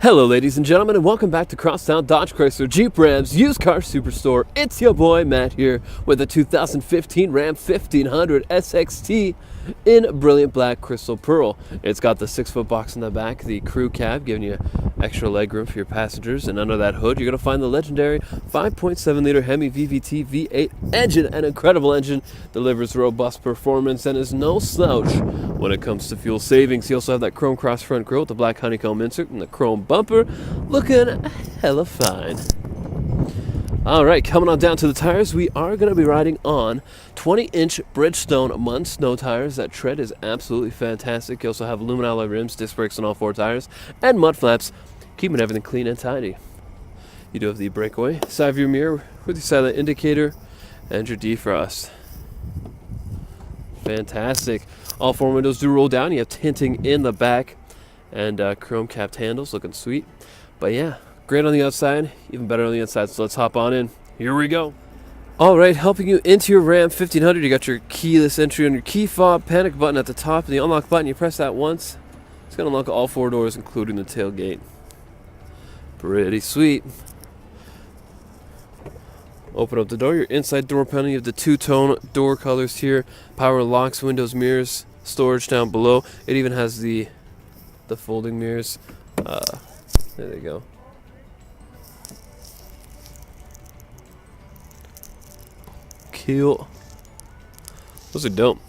Hello ladies and gentlemen, and welcome back to Crosstown Dodge Chrysler Jeep Ram's Used Car Superstore. It's your boy Matt here with a 2015 Ram 1500 SXT in brilliant black crystal pearl. It's got the 6-foot box in the back, the crew cab giving you extra legroom for your passengers, and under that hood you're going to find the legendary 5.7 liter Hemi VVT V8 engine. An incredible engine, delivers robust performance and is no slouch when it comes to fuel savings. You also have that chrome cross front grille with the black honeycomb insert and the chrome bumper, looking hella fine. Alright, coming on down to the tires, we are going to be riding on 20-inch Bridgestone Mud Snow tires. That tread is absolutely fantastic. You also have aluminum alloy rims, disc brakes on all 4 tires, and mud flaps, keeping everything clean and tidy. You do have the breakaway side view mirror with your silent indicator and your defrost. Fantastic. All 4 windows do roll down. You have tinting in the back and chrome capped handles, looking sweet. But yeah, great on the outside, even better on the inside. So let's hop on in. Here we go. Alright, helping you into your Ram 1500, you got your keyless entry on your key fob, panic button at the top, and the unlock button. You press that once, it's going to unlock all 4 doors, including the tailgate. Pretty sweet. Open up the door, your inside door panel. You have the 2-tone door colors here, power locks, windows, mirrors, storage down below. It even has the folding mirrors. There they go. Cool. Those are dope.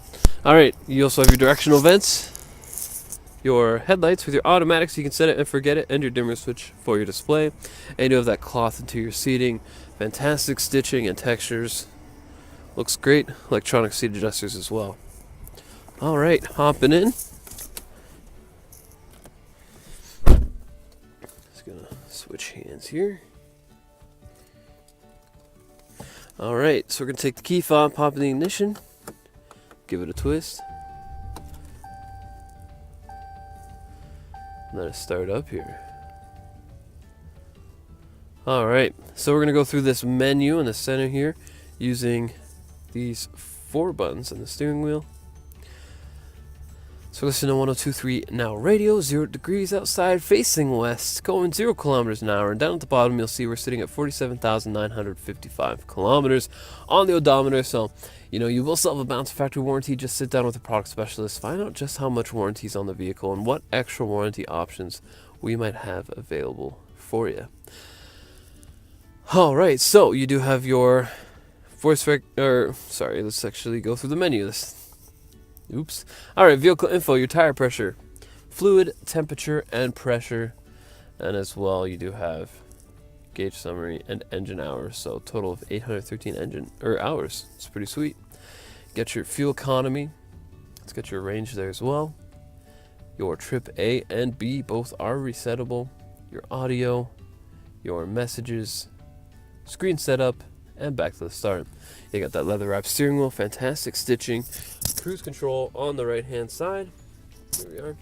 Alright, you also have your directional vents, your headlights with your automatic, so you can set it and forget it, and your dimmer switch for your display. And you have that cloth interior seating. Fantastic stitching and textures. Looks great. Electronic seat adjusters as well. Alright, hopping in. Just gonna switch hands here. Alright, so we're gonna take the key fob, pop in the ignition, give it a twist. Let it start up here. Alright, so we're going to go through this menu in the center here using these 4 buttons on the steering wheel. So listen to 102.3 now radio, 0 degrees outside, facing west, going 0 kilometers an hour. And down at the bottom you'll see we're sitting at 47,955 kilometers on the odometer. So, you will still have a bounce factory warranty. Just sit down with a product specialist, find out just how much warranty is on the vehicle and what extra warranty options we might have available for you. Alright, so you do have your let's actually go through the menu. Oops. Alright, vehicle info, your tire pressure, fluid, temperature, and pressure. And as well, you do have gauge summary and engine hours. So total of 813 hours. It's pretty sweet. Get your fuel economy. Let's get your range there as well. Your trip A and B both are resettable. Your audio, your messages, screen setup, and back to the start. You got that leather wrapped steering wheel, fantastic stitching, cruise control on the right hand side. Here we are.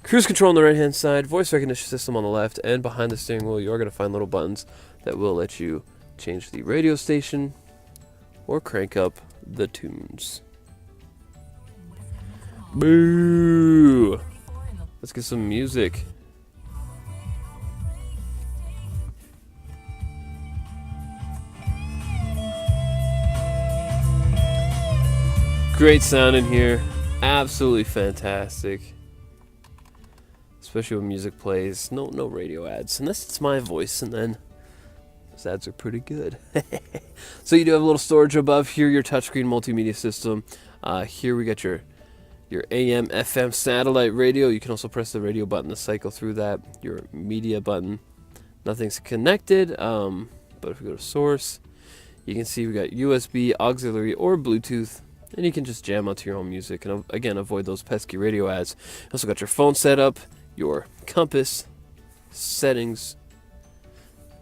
Cruise control on the right hand side, voice recognition system on the left, and behind the steering wheel you are going to find little buttons that will let you change the radio station or crank up the tunes. Boo! Let's get some music. Great sound in here, absolutely fantastic. Especially when music plays. No radio ads, unless it's my voice, and then those ads are pretty good. So you do have a little storage above here, your touchscreen multimedia system. Here we got your AM, FM satellite radio. You can also press the radio button to cycle through that. Your media button. Nothing's connected, but if we go to source, you can see we got USB, auxiliary, or Bluetooth. And you can just jam onto your own music and, again, avoid those pesky radio ads. You also got your phone setup, your compass, settings,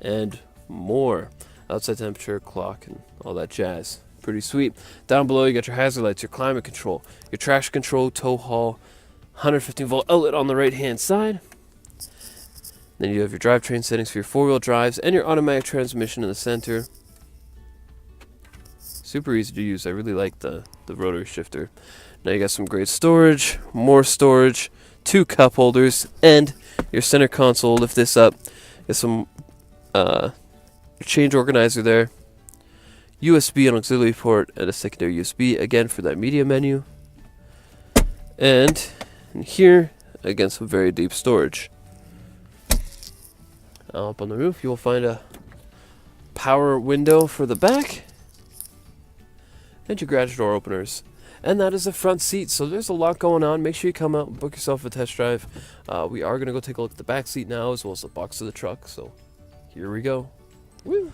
and more. Outside temperature, clock, and all that jazz. Pretty sweet. Down below, you got your hazard lights, your climate control, your traction control, tow haul, 115-volt outlet on the right-hand side. Then you have your drivetrain settings for your 4-wheel drives and your automatic transmission in the center. Super easy to use. I really like the rotary shifter. Now you got some great storage, more storage, 2 cup holders, and your center console. Lift this up. There's some change organizer there. USB and auxiliary port, and a secondary USB again for that media menu. And in here, again, some very deep storage. Up on the roof, you will find a power window for the back, and your garage door openers. And that is the front seat. So there's a lot going on. Make sure you come out and book yourself a test drive. We are going to go take a look at the back seat now, as well as the box of the truck. So here we go. Woo.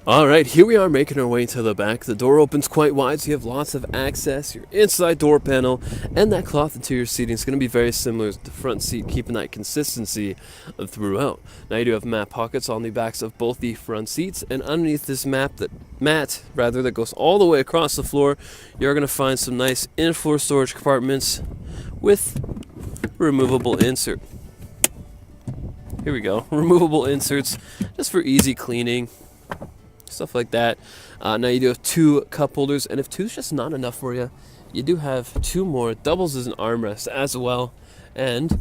All right, here we are making our way to the back. The door opens quite wide, so you have lots of access. Your inside door panel and that cloth interior seating is going to be very similar to the front seat, keeping that consistency throughout. Now you do have mat pockets on the backs of both the front seats, and underneath this mat that goes all the way across the floor, you're going to find some nice in-floor storage compartments with removable insert. Here we go, removable inserts just for easy cleaning. Stuff like that. Now you do have 2 cup holders, and if 2 is just not enough for you, you do have 2 more. Doubles as an armrest as well, and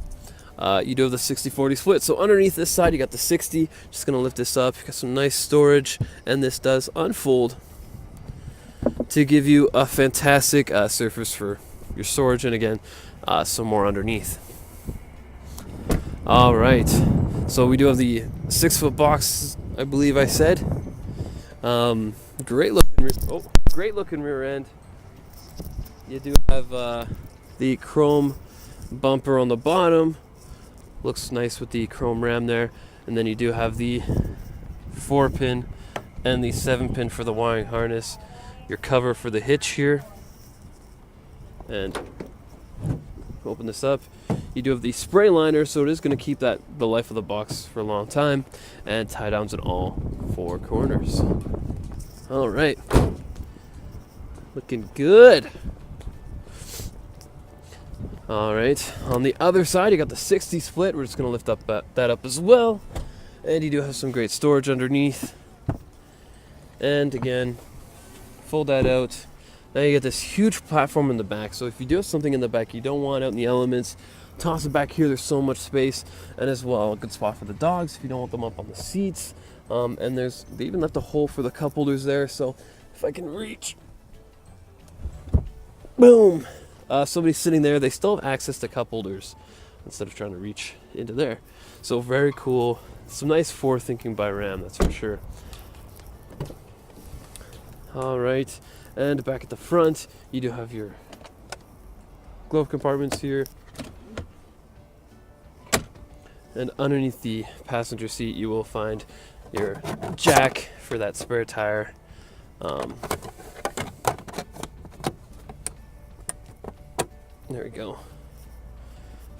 you do have the 60-40 split. So underneath this side, you got the 60. Just gonna lift this up. You got some nice storage, and this does unfold to give you a fantastic surface for your storage, and again, some more underneath. All right. So we do have the 6-foot box, I believe I said. Great looking rear end. You do have the chrome bumper on the bottom. Looks nice with the chrome ram there. And then you do have the 4-pin and the 7-pin for the wiring harness. Your cover for the hitch here. And open this up. You do have the spray liner, so it is going to keep the life of the box for a long time, and tie downs in all 4 corners. All right, looking good. All right, on the other side, you got the 60 split. We're just going to lift up that up as well, and you do have some great storage underneath. And again, fold that out. Now you get this huge platform in the back. So if you do have something in the back you don't want out in the elements, toss it back here. There's so much space, and as well a good spot for the dogs if you don't want them up on the seats. And they even left a hole for the cup holders there. So if I can reach, boom, somebody's sitting there. They still have access to cup holders instead of trying to reach into there. So very cool. Some nice forward-thinking by Ram, that's for sure. All right. And back at the front, you do have your glove compartments here. And underneath the passenger seat, you will find your jack for that spare tire. There we go.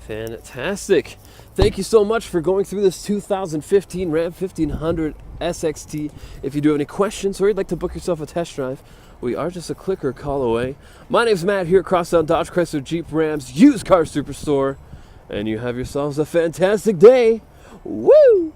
Fantastic. Thank you so much for going through this 2015 Ram 1500 SXT. If you do have any questions or you'd like to book yourself a test drive, we are just a click or call away. My name's Matt here at Crosstown Dodge Chrysler Jeep Rams Used Car Superstore, and you have yourselves a fantastic day. Woo!